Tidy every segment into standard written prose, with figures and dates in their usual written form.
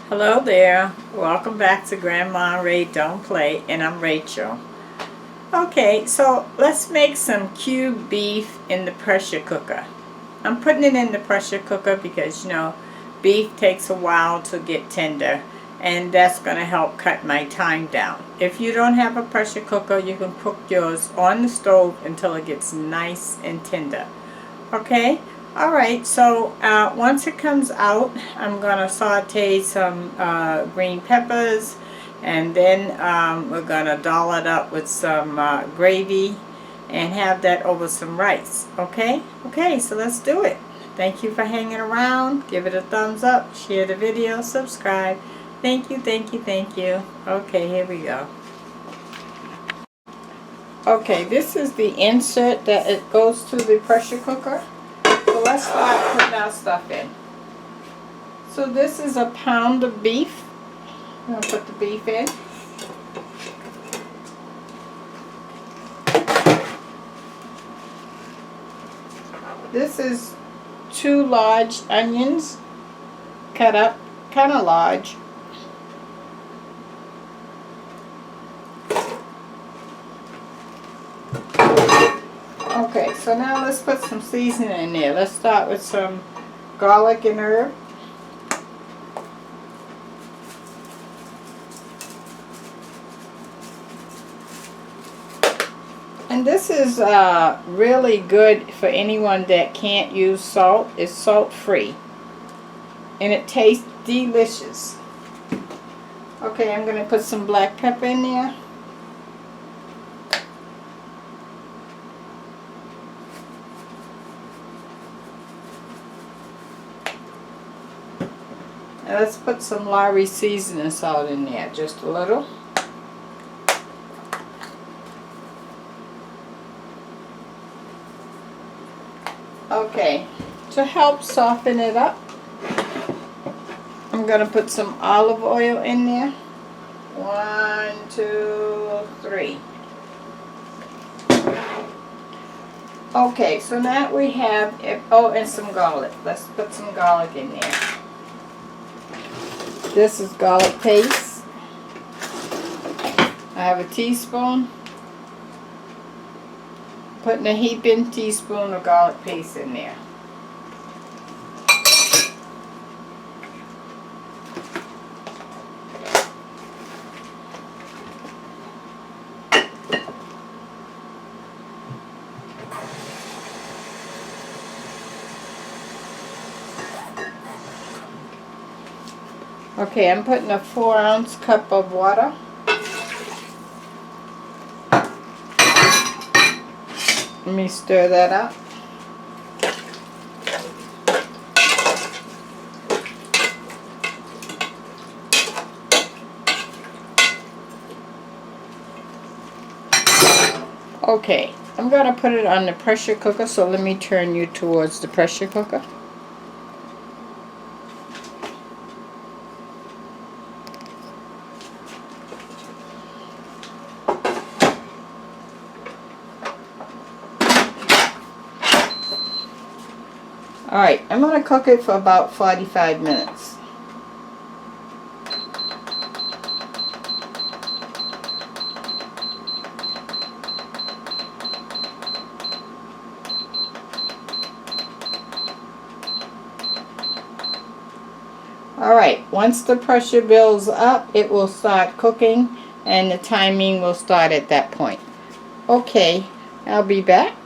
Hello there. Welcome back to Grandma Ray Don't Play, and I'm Rachel. Okay, so let's make some cube beef in the pressure cooker. I'm putting it in the pressure cooker because, beef takes a while to get tender, and that's going to help cut my time down. If you don't have a pressure cooker, you can cook yours on the stove until it gets nice and tender. Okay? Alright, so once it comes out, I'm going to saute some green peppers, and then we're going to doll it up with some gravy and have that over some rice. Okay? Okay, so let's do it. Thank you for hanging around. Give it a thumbs up, share the video, subscribe. Thank you, thank you, thank you. Okay, here we go. Okay, this is the insert that it goes to the pressure cooker. So let's start putting our stuff in. So this is a pound of beef. I'm going to put the beef in. This is 2 large onions cut up kind of large. Okay, so now let's put some seasoning in there. Let's start with some garlic and herb. And this is really good for anyone that can't use salt. It's salt free. And it tastes delicious. Okay, I'm going to put some black pepper in there. Now let's put some Lowry seasoning salt in there, just a little. Okay, to help soften it up, I'm going to put some olive oil in there. 1, 2, 3. Okay, so now we have, and some garlic. Let's put some garlic in there. This is garlic paste. I have a teaspoon. Putting a heaping teaspoon of garlic paste in there. Okay, I'm putting a 4-ounce cup of water. Let me stir that up. Okay, I'm going to put it on the pressure cooker, so let me turn you towards the pressure cooker. Alright, I'm going to cook it for about 45 minutes. Alright, once the pressure builds up, it will start cooking, and the timing will start at that point. Okay, I'll be back.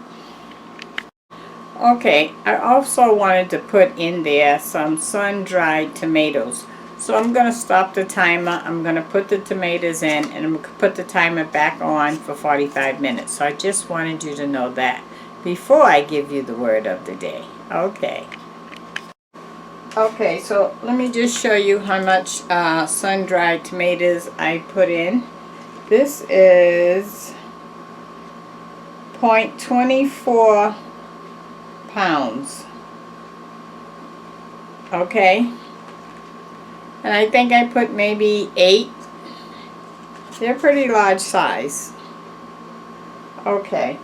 Okay, I also wanted to put in there some sun-dried tomatoes. So I'm going to stop the timer, I'm going to put the tomatoes in, and I'm going to put the timer back on for 45 minutes. So I just wanted you to know that before I give you the word of the day. Okay. Okay, so let me just show you how much sun-dried tomatoes I put in. This is 0.24 pounds. Okay, and I think I put maybe 8. They're pretty large size. Okay,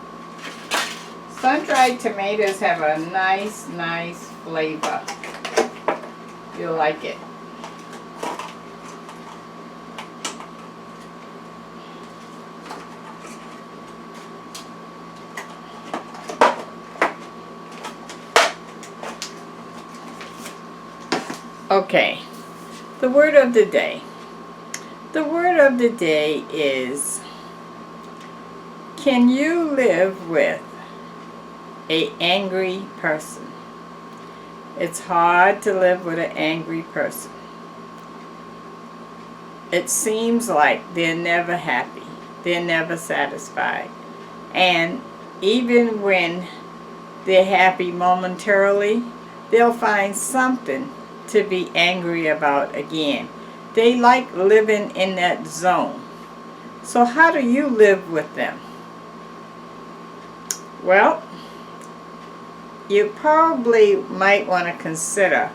sun-dried tomatoes have a nice flavor. You'll like it. Okay, the word of the day. The word of the day is, can you live with an angry person? It's hard to live with an angry person. It seems like they're never happy. They're never satisfied. And even when they're happy momentarily, they'll find something to be angry about again. They like living in that zone. So how do you live with them? Well, you probably might want to consider,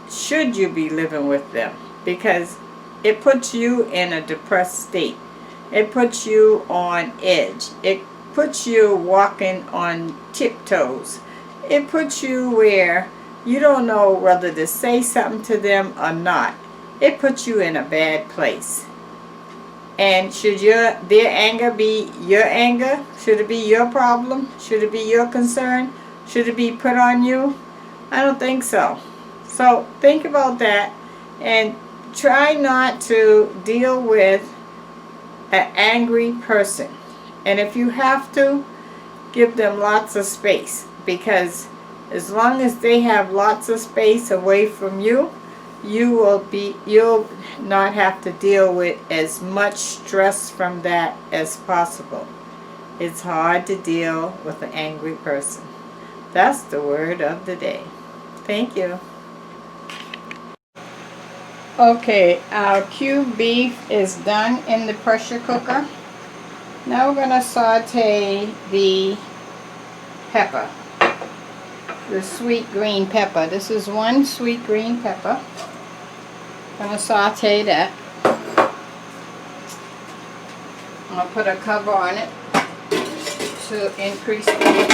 should you be living with them? Because it puts you in a depressed state. It puts you on edge. It puts you walking on tiptoes. It puts you where you don't know whether to say something to them or not. It puts you in a bad place. And should their anger be your anger? Should it be your problem? Should it be your concern? Should it be put on you? I don't think so. So think about that and try not to deal with an angry person. And if you have to, give them lots of space, because as long as they have lots of space away from you, you'll not have to deal with as much stress from that as possible. It's hard to deal with an angry person. That's the word of the day. Thank you. Okay, our cubed beef is done in the pressure cooker. Now we're going to saute the pepper, the sweet green pepper. This is one sweet green pepper. I'm going to saute that. I'm going to put a cover on it to increase the heat.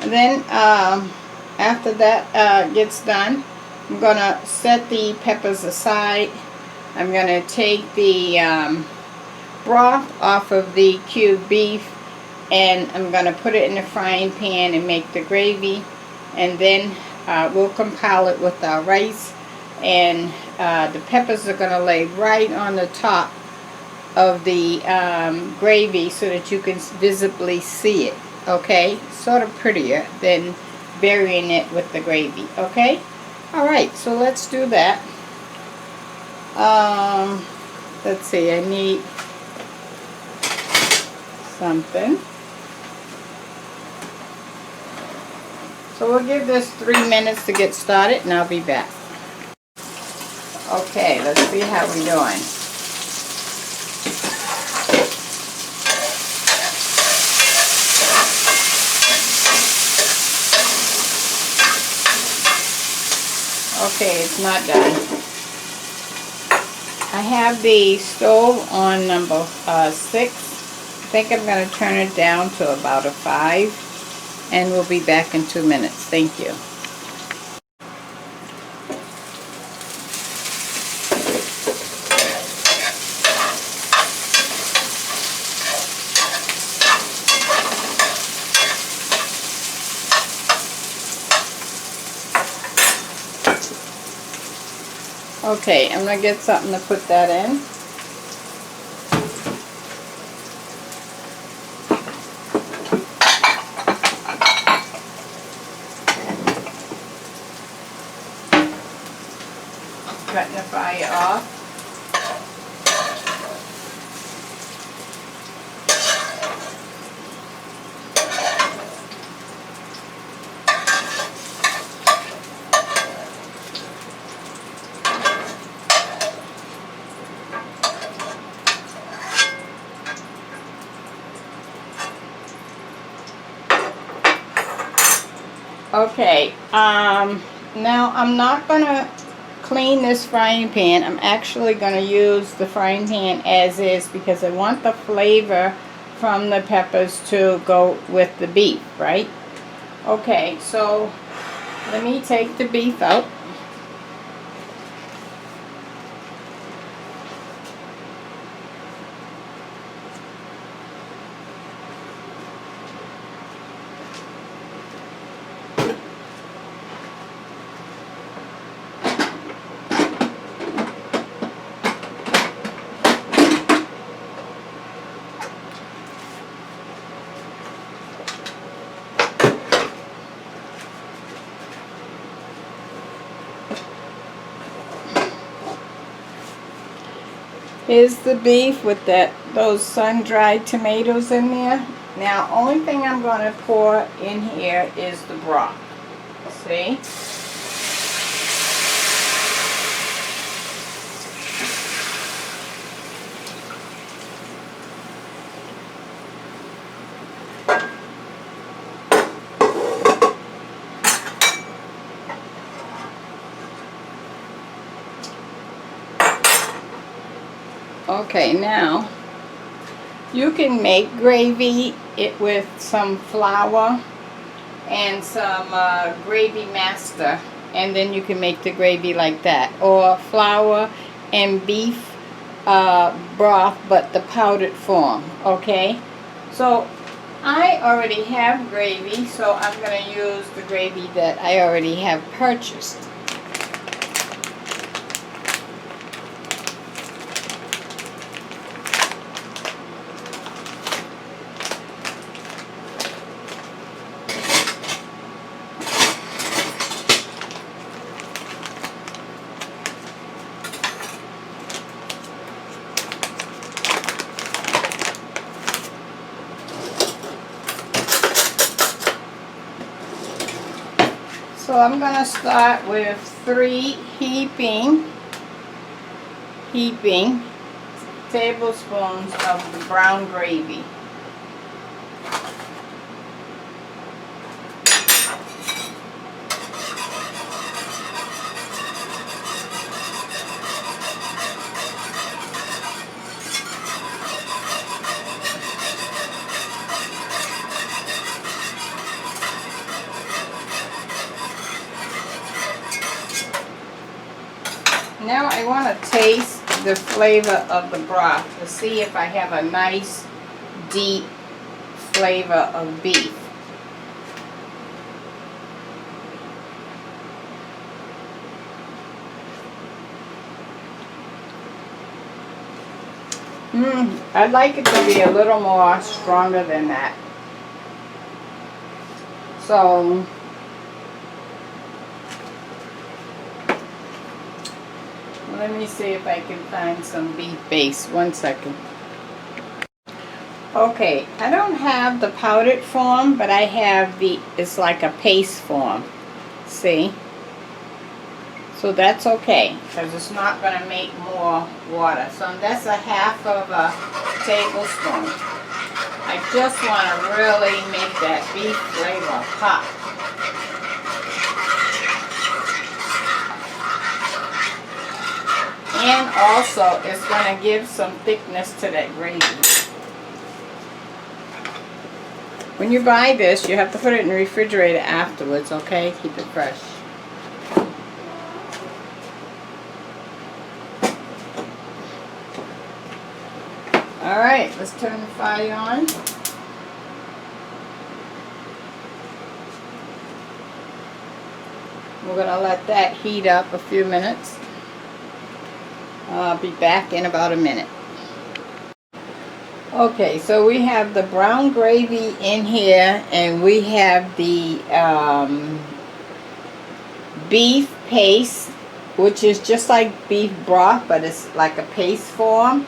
And then after that gets done, I'm going to set the peppers aside. I'm going to take the broth off of the cubed beef, and I'm going to put it in the frying pan and make the gravy, and then we'll compile it with our rice, and the peppers are going to lay right on the top of the gravy so that you can visibly see it. Okay, sort of prettier than burying it with the gravy. Okay, alright, so let's do that. Let's see, I need something. So we'll give this 3 minutes to get started, and I'll be back. Okay, let's see how we're doing. Okay, it's not done. I have the stove on number 6. I think I'm going to turn it down to about a 5, and we'll be back in 2 minutes. Thank you. Okay, I'm going to get something to put that in. Cutting the fire off. Okay, now I'm not going to clean this frying pan. I'm actually going to use the frying pan as is because I want the flavor from the peppers to go with the beef, right? Okay, so let me take the beef out. Here's the beef with those sun-dried tomatoes in there. Now, only thing I'm going to pour in here is the broth. See? Okay, now you can make gravy with some flour and some gravy master, and then you can make the gravy like that, or flour and beef broth, but the powdered form. Okay, so I already have gravy, so I'm going to use the gravy that I already have purchased. So I'm going to start with 3 heaping tablespoons of the brown gravy. Now I want to taste the flavor of the broth to see if I have a nice deep flavor of beef. I'd like it to be a little more stronger than that. So let me see if I can find some beef base. 1 second. Okay, I don't have the powdered form, but I have it's like a paste form. See? So that's okay, because it's not going to make more water. So that's a half of a tablespoon. I just want to really make that beef flavor pop. And also, it's going to give some thickness to that gravy. When you buy this, you have to put it in the refrigerator afterwards, okay? Keep it fresh. Alright, let's turn the fire on. We're going to let that heat up a few minutes. I'll be back in about a minute. Okay, so we have the brown gravy in here, and we have the beef paste, which is just like beef broth, but it's like a paste form.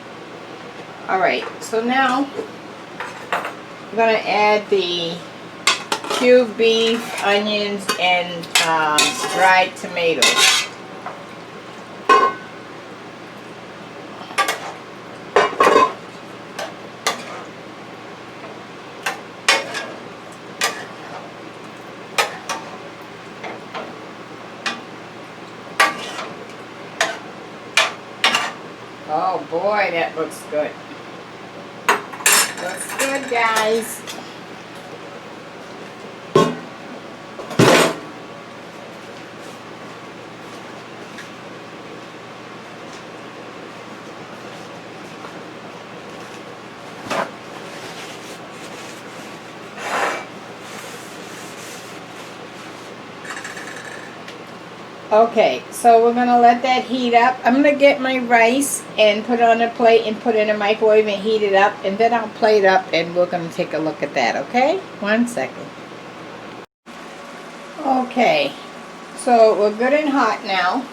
Alright, so now I'm going to add the cubed beef, onions, and dried tomatoes. Oh boy, that looks good. Looks good, guys. Okay, so we're going to let that heat up. I'm going to get my rice and put it on a plate and put it in a microwave and heat it up. And then I'll plate up and we're going to take a look at that, okay? 1 second. Okay, so we're good and hot now.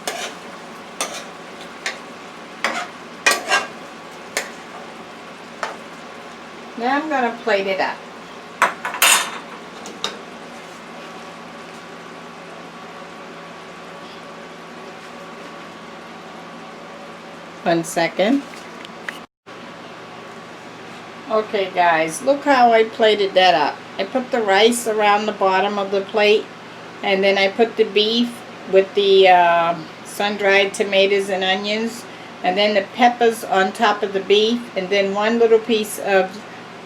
Now I'm going to plate it up. One second. Okay guys, look how I plated that up. I put the rice around the bottom of the plate, and then I put the beef with the sun-dried tomatoes and onions, and then the peppers on top of the beef, and then one little piece of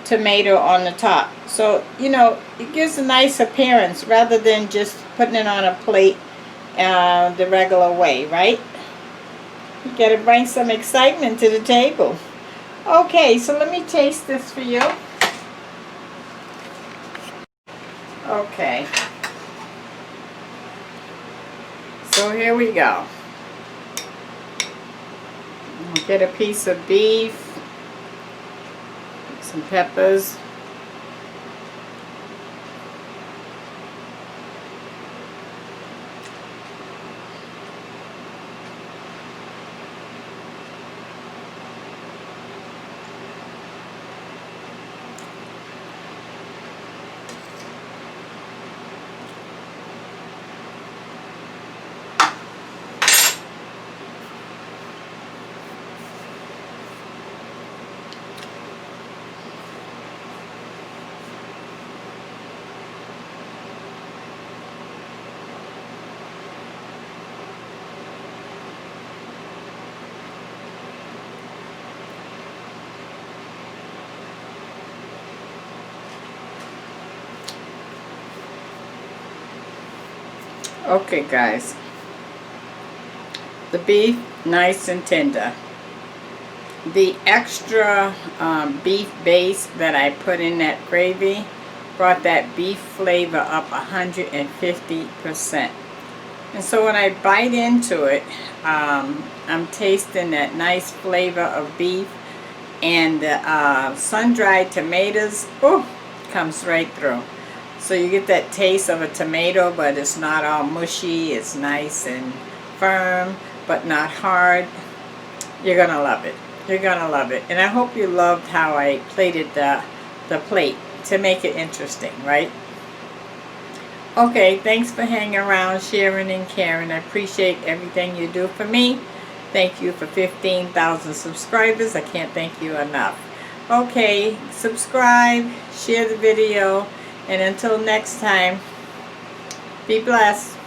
tomato on the top. So, you know, it gives a nice appearance rather than just putting it on a plate the regular way, right? You gotta bring some excitement to the table. Okay, so let me taste this for you. Okay. So here we go. I'll get a piece of beef, some peppers. Okay guys, the beef nice and tender. The extra beef base that I put in that gravy brought that beef flavor up 150%. And so when I bite into it, I'm tasting that nice flavor of beef, and the sun-dried tomatoes, oh, comes right through. So you get that taste of a tomato, but it's not all mushy. It's nice and firm, but not hard. You're going to love it. You're going to love it. And I hope you loved how I plated the plate to make it interesting, right? Okay, thanks for hanging around, sharing and caring. I appreciate everything you do for me. Thank you for 15,000 subscribers. I can't thank you enough. Okay, subscribe, share the video. And until next time, be blessed.